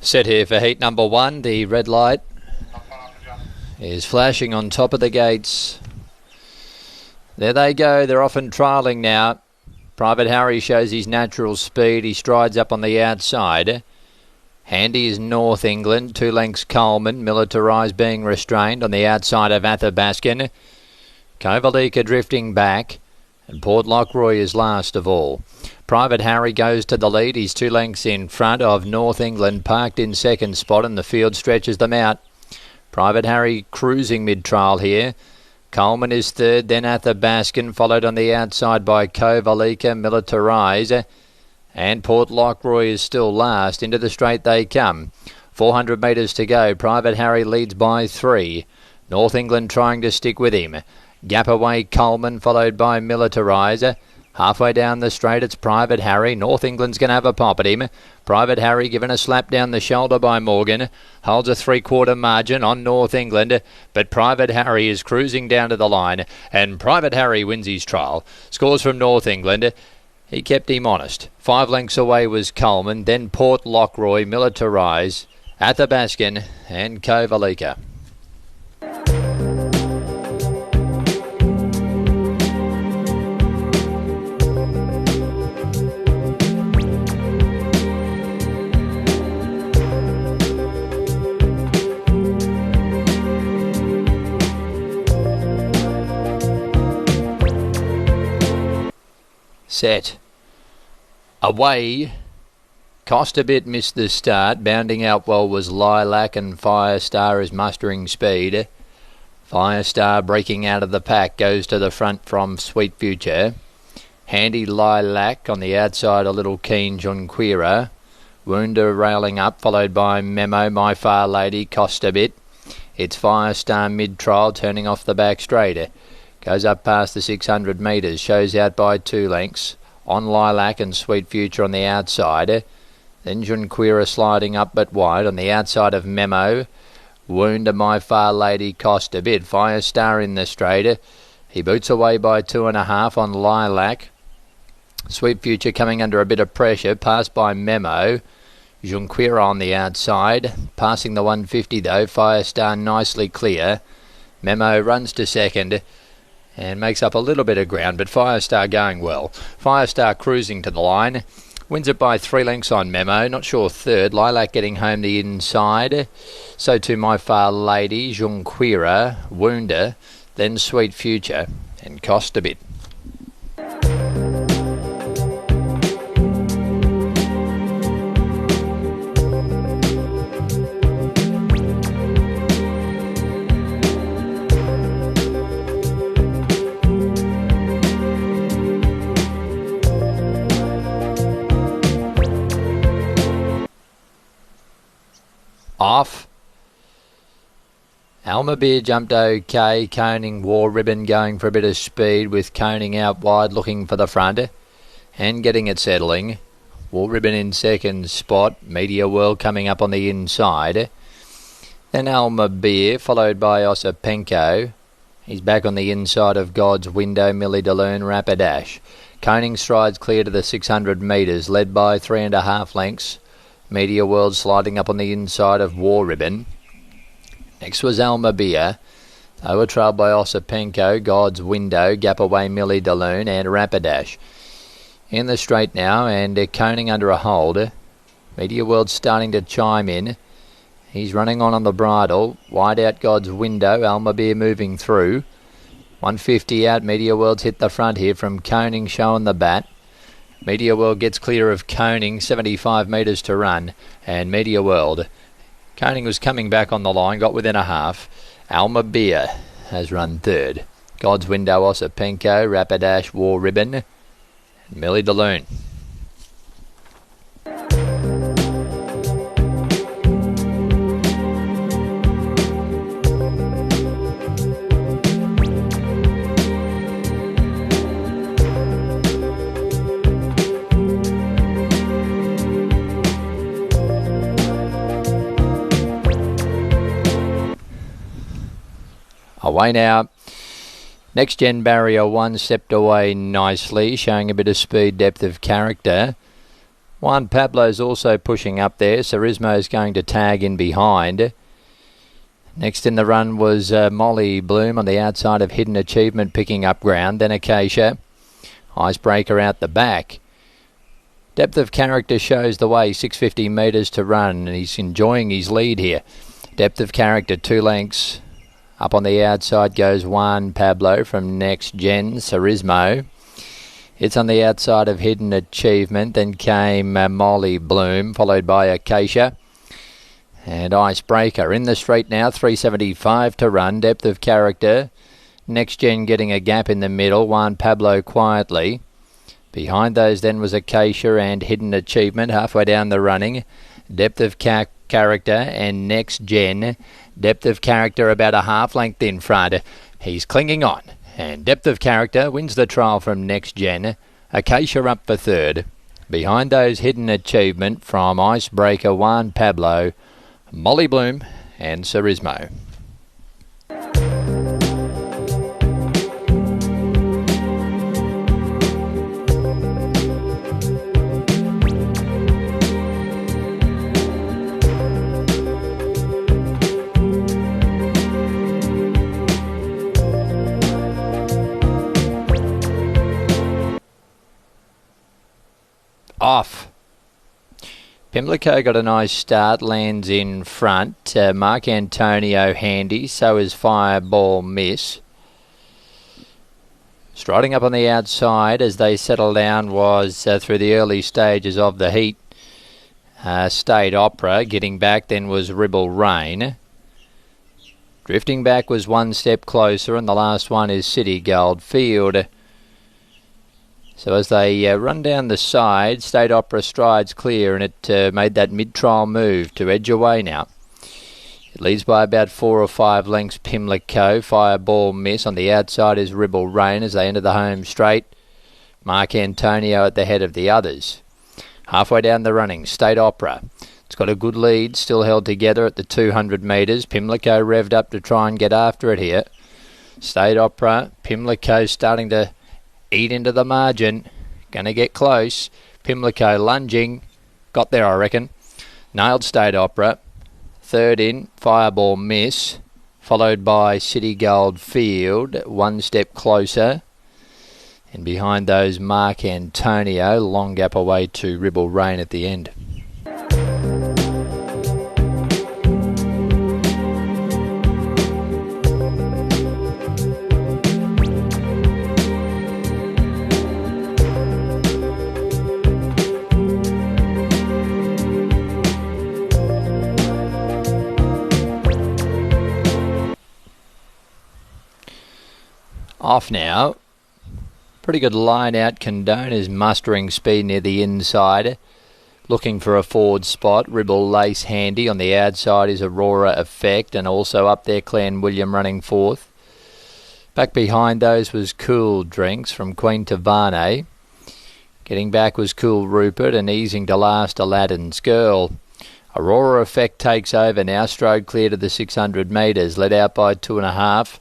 Set here for heat number 1. The red light is flashing on top of the gates. There they go. They're off and trialling now. Private Harry shows his natural speed. He strides up on the outside. Handy is North England. 2 lengths Coleman. Militarised being restrained on the outside of Athabaskan. Kovalika drifting back. And Port Lockroy is last of all. Private Harry goes to the lead. He's 2 lengths in front of North England, parked in second spot, and the field stretches them out. Private Harry cruising mid-trial here. Coleman is third, then Athabaskan, followed on the outside by Kovalika, Militarise, and Port Lockroy is still last. Into the straight they come. 400 metres to go. Private Harry leads by 3. North England trying to stick with him. Gap away Coleman, followed by Militarise. Halfway down the straight, it's Private Harry. North England's going to have a pop at him. Private Harry given a slap down the shoulder by Morgan. Holds a 3/4 margin on North England. But Private Harry is cruising down to the line. And Private Harry wins his trial. Scores from North England. He kept him honest. 5 lengths away was Coleman. Then Port Lockroy, Militarise, Athabaskan and Kovalika. Set. Away. Cost a bit, missed the start. Bounding out well was Lilac, and Firestar is mustering speed. Firestar breaking out of the pack goes to the front from Sweet Future. Handy Lilac on the outside, a little keen Junquera. Wounda railing up, followed by Memo, My Fair Lady, Cost a bit. It's Firestar mid-trial, turning off the back straight. Goes up past the 600 metres, shows out by 2 lengths. On Lilac and Sweet Future on the outside. Then Junquera sliding up but wide on the outside of Memo. Wounda, My Fair Lady, Cost a bit. Firestar in the straight. He boots away by 2.5 on Lilac. Sweet Future coming under a bit of pressure, passed by Memo. Junquera on the outside. Passing the 150 though. Firestar nicely clear. Memo runs to second and makes up a little bit of ground, but Firestar going well. Firestar cruising to the line. Wins it by 3 lengths on Memo. Not sure third. Lilac getting home the inside. So too My Fair Lady, Junquera, Wounda, then Sweet Future, and Cost a bit. Off. Almabeer jumped okay. Coning, War Ribbon going for a bit of speed, with Coning out wide looking for the front and getting it settling. War Ribbon in second spot. Media World coming up on the inside. Then Almabeer, followed by Osipenko. He's back on the inside of God's Window. Millie DeLearn, Rapidash. Coning strides clear to the 600 metres, led by 3.5 lengths. Media World sliding up on the inside of War Ribbon. Next was Almabeer. They were trailed by Osipenko, God's Window, Gap Away, Millie DeLearn and Rapidash. In the straight now, and Coning under a hold. Media World starting to chime in. He's running on the bridle. Wide out God's Window. Almabeer moving through. 150 out. Media World's hit the front here from Coning showing the bat. Media World gets clear of Coning, 75 metres to run, and Media World. Coning was coming back on the line, got within a half. Almabeer has run third. God's Window, Osipenko, Rapidash, War Ribbon, and Millie DeLearn. Away now. Next Gen Barrier 1 stepped away nicely, showing a bit of speed, depth of character. Juan Pablo's also pushing up there. Cerismo's going to tag in behind. Next in the run was Molly Bloom on the outside of Hidden Achievement picking up ground. Then Acacia. Icebreaker out the back. Depth of Character shows the way, 650 metres to run, and he's enjoying his lead here. Depth of Character, 2 lengths. Up on the outside goes Juan Pablo from Next Gen, Cerismo. It's on the outside of Hidden Achievement. Then came Molly Bloom, followed by Acacia. And Icebreaker in the straight now, 375 to run. Depth of Character. Next Gen getting a gap in the middle. Juan Pablo quietly. Behind those then was Acacia and Hidden Achievement halfway down the running. Depth of Character and Next Gen. Depth of Character about a half length in front. He's clinging on. And Depth of Character wins the trial from Next Gen. Acacia up for third. Behind those Hidden Achievement from Icebreaker, Juan Pablo, Molly Bloom and Cerismo. Off. Pimlico got a nice start, lands in front. Mark Antonio handy, so is Fireball Miss. Striding up on the outside as they settle down was through the early stages of the heat. State Opera. Getting back then was Ribble Rain. Drifting back was One Step Closer, and the last one is City Gold Field. So as they run down the side, State Opera strides clear, and it made that mid-trial move to edge away now. It leads by about 4 or 5 lengths. Pimlico, Fireball Miss. On the outside is Ribble Rain as they enter the home straight. Mark Antonio at the head of the others. Halfway down the running, State Opera. It's got a good lead, still held together at the 200 metres. Pimlico revved up to try and get after it here. State Opera, Pimlico starting to eat into the margin. Going to get close. Pimlico lunging. Got there, I reckon. Nailed State Opera. Third in, Fireball Miss. Followed by City Gold Field. One Step Closer. And behind those, Mark Antonio. Long gap away to Ribble Rain at the end. Off now. Pretty good line out. Condone is mustering speed near the inside. Looking for a forward spot. Ribble Lace handy. On the outside is Aurora Effect, and also up there Clan William running fourth. Back behind those was Cool Drinks from Queen Tavane. Getting back was Cool Rupert, and easing to last Aladdin's Girl. Aurora Effect takes over now. Strode clear to the 600 metres. Led out by 2.5.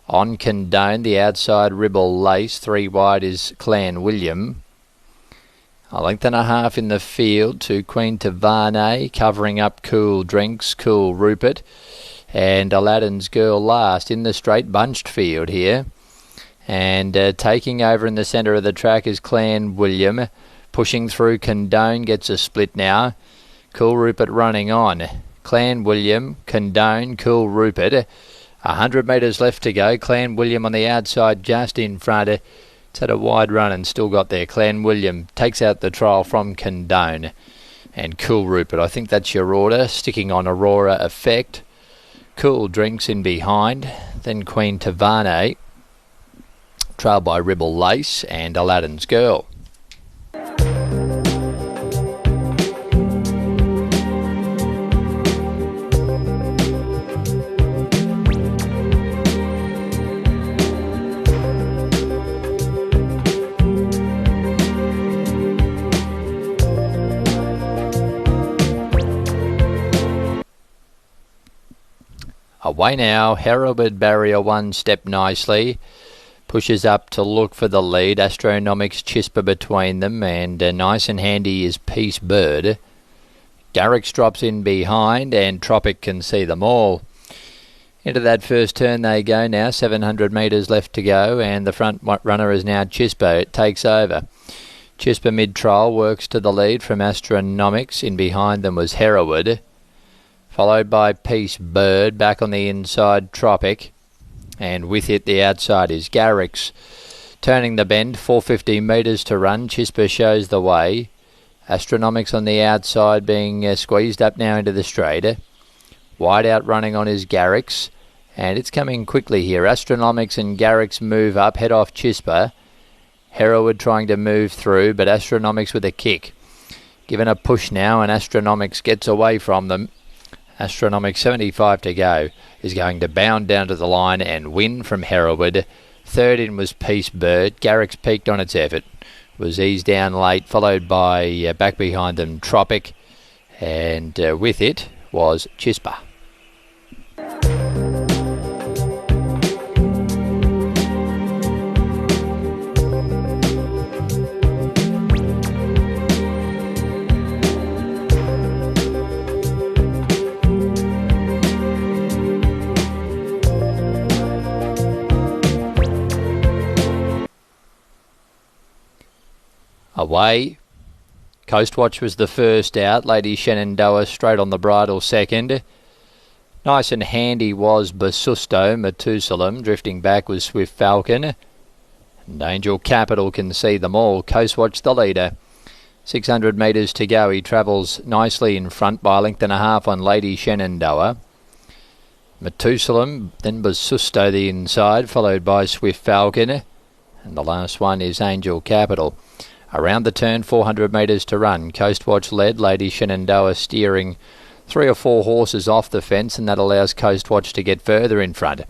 On Condone, the outside Ribble Lace. 3 wide is Clan William. A length and a half in the field to Queen Tavane, covering up Cool Drinks, Cool Rupert, and Aladdin's Girl last in the straight bunched field here. And taking over in the centre of the track is Clan William. Pushing through Condone, gets a split now. Cool Rupert running on. Clan William, Condone, Cool Rupert. 100 metres left to go. Clan William on the outside just in front. It's had a wide run and still got there. Clan William takes out the trial from Condone. And Cool Rupert, I think that's your order. Sticking on Aurora Effect. Cool Drinks in behind. Then Queen Tavane. Trailed by Ribble Lace and Aladdin's Girl. Away now, Heralded Barrier 1 step nicely. Pushes up to look for the lead. Astronomics Chispa between them, and nice and handy is Peace Bird. Garrick's drops in behind, and Tropic can see them all. Into that first turn they go now, 700 metres left to go, and the front runner is now Chispa. It takes over. Chispa mid-trial works to the lead from Astronomics. In behind them was Hereward, followed by Peace Bird. Back on the inside, Tropic, and with it the outside is Garrick's. Turning the bend, 450 metres to run. Chispa shows the way. Astronomics on the outside being squeezed up now into the straight. Wide out running on is Garrick's, and it's coming quickly here. Astronomics and Garrick's move up, head off Chispa. Hereward trying to move through, but Astronomics with a kick. Given a push now, and Astronomics gets away from them. Astronomics 75 to go is going to bound down to the line and win from Hereward. Third in was Peace Bird. Garrick's peaked on its effort. Was eased down late, followed by back behind them Tropic, and with it was Chispa. Away. Coastwatch was the first out. Lady Shenandoah straight on the bridle second. Nice and handy was Basusto. Methusalem drifting back was Swift Falcon. And Angel Capital can see them all. Coastwatch the leader. 600 metres to go. He travels nicely in front by a length and a half on Lady Shenandoah. Methusalem, then Basusto the inside, followed by Swift Falcon. And the last one is Angel Capital. Around the turn, 400 metres to run. Coastwatch led, Lady Shenandoah steering 3 or 4 horses off the fence, and that allows Coastwatch to get further in front.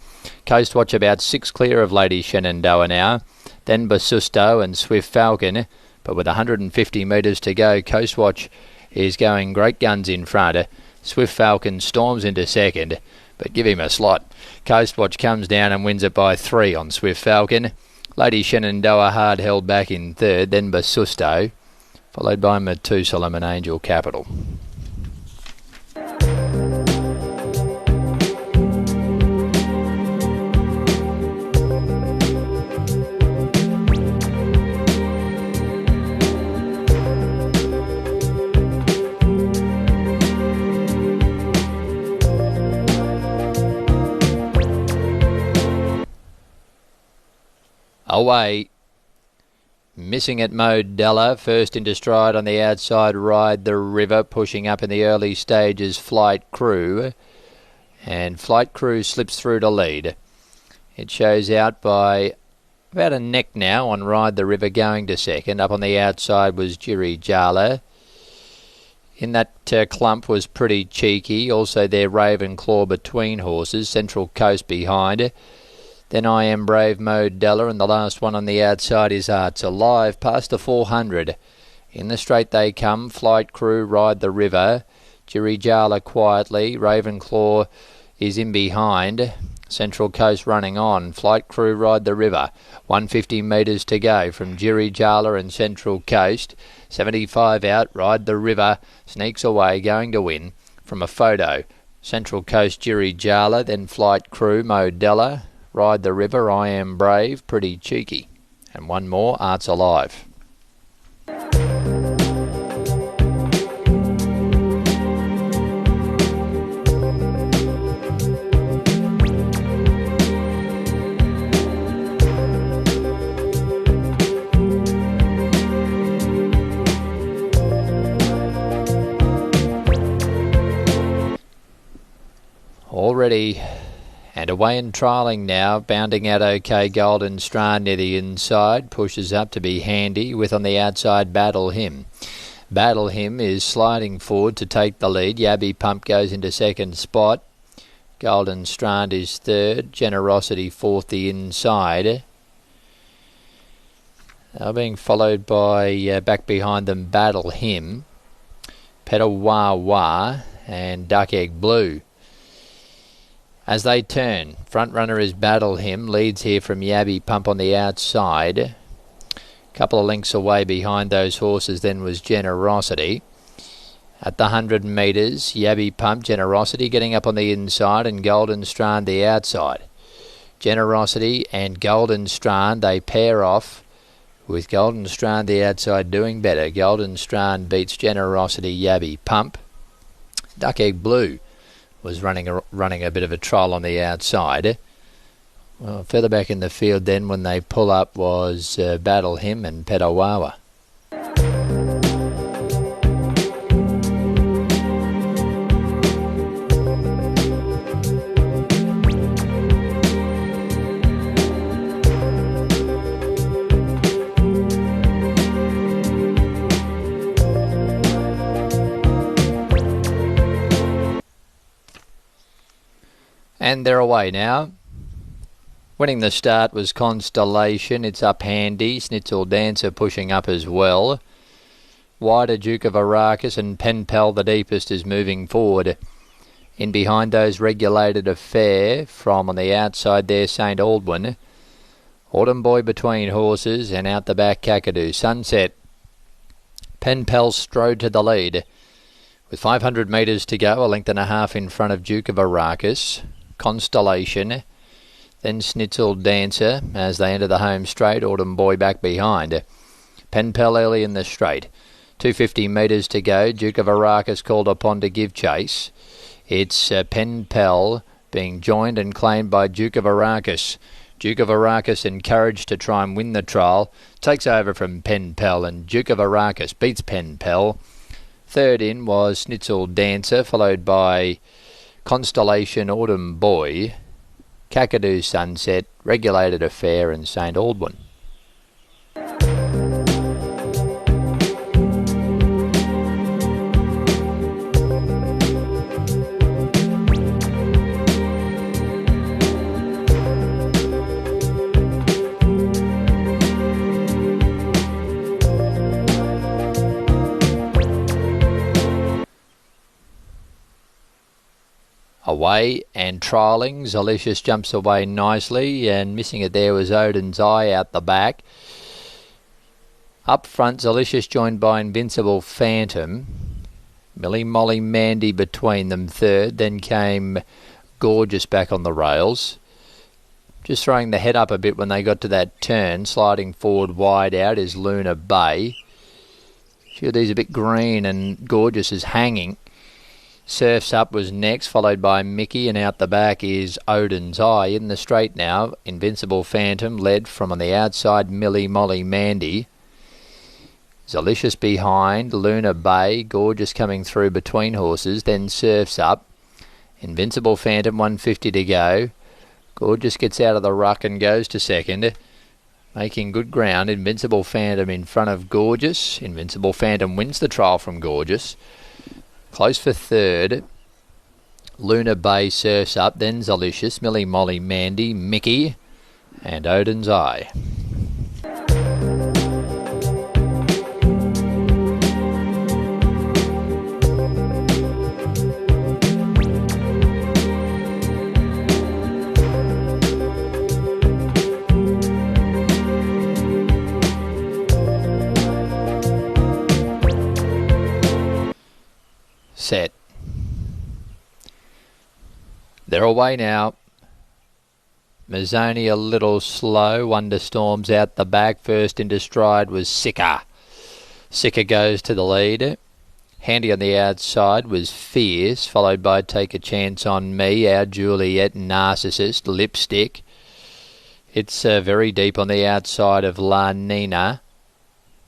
Coastwatch about 6 clear of Lady Shenandoah now. Then Basusto and Swift Falcon, but with 150 metres to go, Coastwatch is going great guns in front. Swift Falcon storms into second, but give him a slot. Coastwatch comes down and wins it by 3 on Swift Falcon. Lady Shenandoah hard held back in third, then Basusto, followed by Methusalem and Angel Capital. Away. Missing it Modella, first into stride on the outside, Ride the River, pushing up in the early stages, Flight Crew, and Flight Crew slips through to lead. It shows out by about a neck now on Ride the River, going to second. Up on the outside was Jiri Jala. In that clump was Pretty Cheeky, also there Ravenclaw between horses, Central Coast behind. Then I Am Brave Modella, and the last one on the outside is Arts Alive, past the 400. In the straight they come, Flight Crew, Ride the River, Jiri Jala quietly, Ravenclaw is in behind, Central Coast running on, Flight Crew, Ride the River, 150 metres to go from Jiri Jala and Central Coast, 75 out, Ride the River, sneaks away, going to win from a photo, Central Coast, Jiri Jala, then Flight Crew, Modella, Ride the River, I Am Brave, Pretty Cheeky. And one more, Arts Alive. Already. And away and trialling now, bounding out OK Golden Strand near the inside, pushes up to be handy, with on the outside Battle Hymn. Battle Hymn is sliding forward to take the lead. Yabby Pump goes into second spot. Golden Strand is third. Generosity fourth the inside. They're being followed by, back behind them, Battle Hymn, Petawawa and Duck Egg Blue. As they turn, front runner is Battle Him, leads here from Yabby Pump on the outside. Couple of lengths away behind those horses then was Generosity. At the 100 metres, Yabby Pump, Generosity getting up on the inside and Golden Strand the outside. Generosity and Golden Strand, they pair off with Golden Strand the outside doing better. Golden Strand beats Generosity, Yabby Pump. Duck Egg Blue was running a bit of a trial on the outside. Well, further back in the field then when they pull up was Battle Him and Petawawa. And they're away now. Winning the start was Constellation. It's up handy. Schnitzel Dancer pushing up as well. Wider Duke of Arrakis and Penpel the deepest is moving forward. In behind those Regulated Affair from on the outside there St. Aldwyn. Autumn Boy between horses and out the back Kakadu. Sunset. Penpel strode to the lead. With 500 metres to go, a length and a half in front of Duke of Arrakis. Constellation, then Schnitzel Dancer as they enter the home straight. Autumn Boy back behind. Penpel early in the straight. 250 metres to go. Duke of Arrakis called upon to give chase. It's Penpel being joined and claimed by Duke of Arrakis. Duke of Arrakis encouraged to try and win the trial. Takes over from Penpel and Duke of Arrakis beats Penpel. Third in was Schnitzel Dancer, followed by Constellation, Autumn Boy, Kakadu Sunset, Regulated Affair and St. Aldwyn. Away and trialling. Zalicious jumps away nicely and missing it there was Odin's Eye out the back. Up front Zalicious joined by Invincible Phantom. Millie Molly Mandy between them third. Then came Gorgeous back on the rails. Just throwing the head up a bit when they got to that turn. Sliding forward wide out is Luna Bay. A few of these a bit green and Gorgeous is hanging. Surf's Up was next, followed by Mickey, and out the back is Odin's Eye. In the straight now, Invincible Phantom led from on the outside, Millie Molly Mandy. Zalicious behind, Luna Bay, Gorgeous coming through between horses, then Surf's Up. Invincible Phantom, 150 to go. Gorgeous gets out of the ruck and goes to second. Making good ground, Invincible Phantom in front of Gorgeous. Invincible Phantom wins the trial from Gorgeous. Close for third. Luna Bay, Surf's Up, then Zalicious, Millie Molly Mandy, Mickey and Odin's Eye. Set. They're away now. Mazzoni a little slow. Wonderstorm's out the back. First into stride was Sicker. Sicker goes to the lead. Handy on the outside was Fierce, followed by Take a Chance on Me, Our Juliet, Narcissist, Lipstick. It's very deep on the outside of La Nina.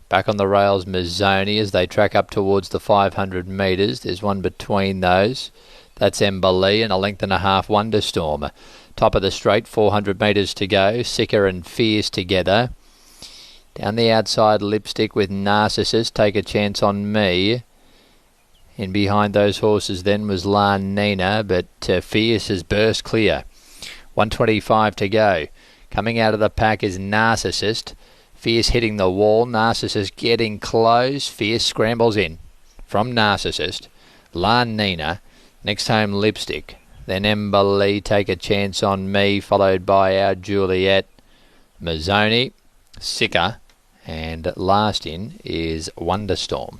Back on the rails, Mazzoni as they track up towards the 500 metres. There's one between those. That's Ember Lee and a length and a half Wonderstorm. Top of the straight, 400 metres to go. Sicker and Fierce together. Down the outside, Lipstick with Narcissus. Take a Chance on Me. In behind those horses then was La Nina, but Fierce has burst clear. 125 to go. Coming out of the pack is Narcissist. Fierce hitting the wall. Narcissist getting close. Fierce scrambles in from Narcissist. La Nina. Next home, Lipstick. then Ember Lee, Take a Chance on Me, followed by our Juliet, Mazzoni, Sicker, and last in is Wonderstorm.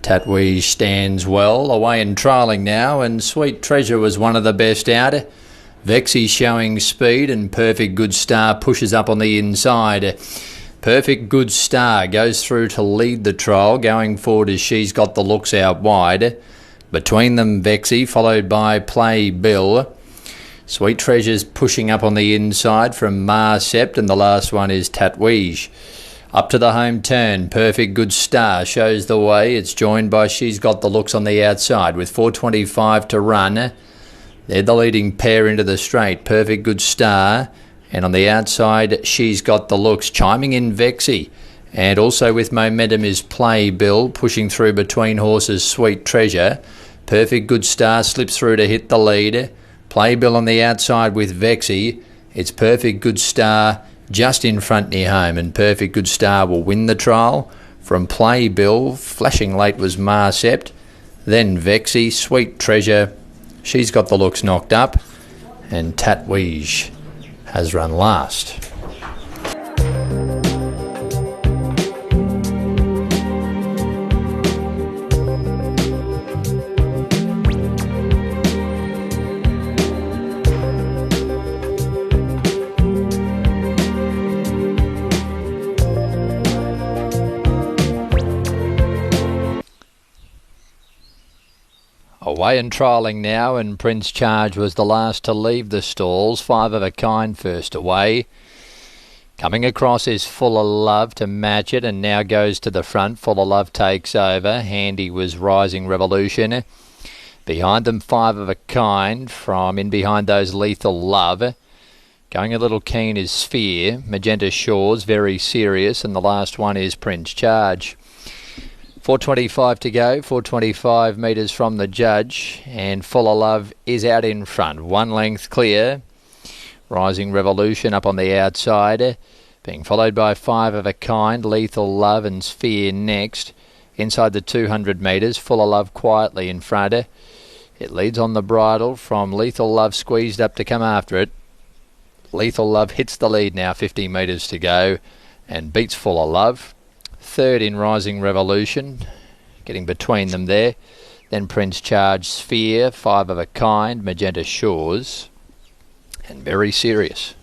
Tatweez stands well, away and trialling now, and Sweet Treasure was one of the best out. Vexy showing speed, and Perfect Good Star pushes up on the inside. Perfect Good Star goes through to lead the trial, going forward as She's Got the Looks out wide. Between them Vexy, followed by Play Bill. Sweet Treasure's pushing up on the inside from Marcept, and the last one is Tatweez. Up to the home turn, Perfect Good Star shows the way. It's joined by She's Got the Looks on the outside with 4.25 to run. They're the leading pair into the straight, Perfect Good Star. And on the outside, She's Got the Looks, chiming in Vexy. And also with momentum is Play Bill, pushing through between horses Sweet Treasure. Perfect Good Star slips through to hit the lead. Play Bill on the outside with Vexy. It's Perfect Good Star just in front near home, and Perfect Good Star will win the trial. From Play Bill, flashing late was Marcept, then Vexy, Sweet Treasure, She's Got the Looks knocked up, and Tatweez has run last. Away and trialling now, and Prince Charge was the last to leave the stalls. Five of a Kind first away. Coming across is Full of Love to match it, and now goes to the front. Full of Love takes over. Handy was Rising Revolution. Behind them, Five of a Kind. From in behind those, Lethal Love. Going a little keen is Sphere. Magenta Shores, Very Serious, and the last one is Prince Charge. 4.25 to go, 4.25 metres from the judge, and Full of Love is out in front. 1 length clear. Rising Revolution up on the outside, being followed by Five of a Kind, Lethal Love and Sphere next. Inside the 200 metres, Full of Love quietly in front. It leads on the bridle from Lethal Love, squeezed up to come after it. Lethal Love hits the lead now, 50 metres to go, and beats Full of Love. Third in Rising Revolution, getting between them there. Then Prince Charge, Sphere, Five of a Kind, Magenta Shores, and Very Serious.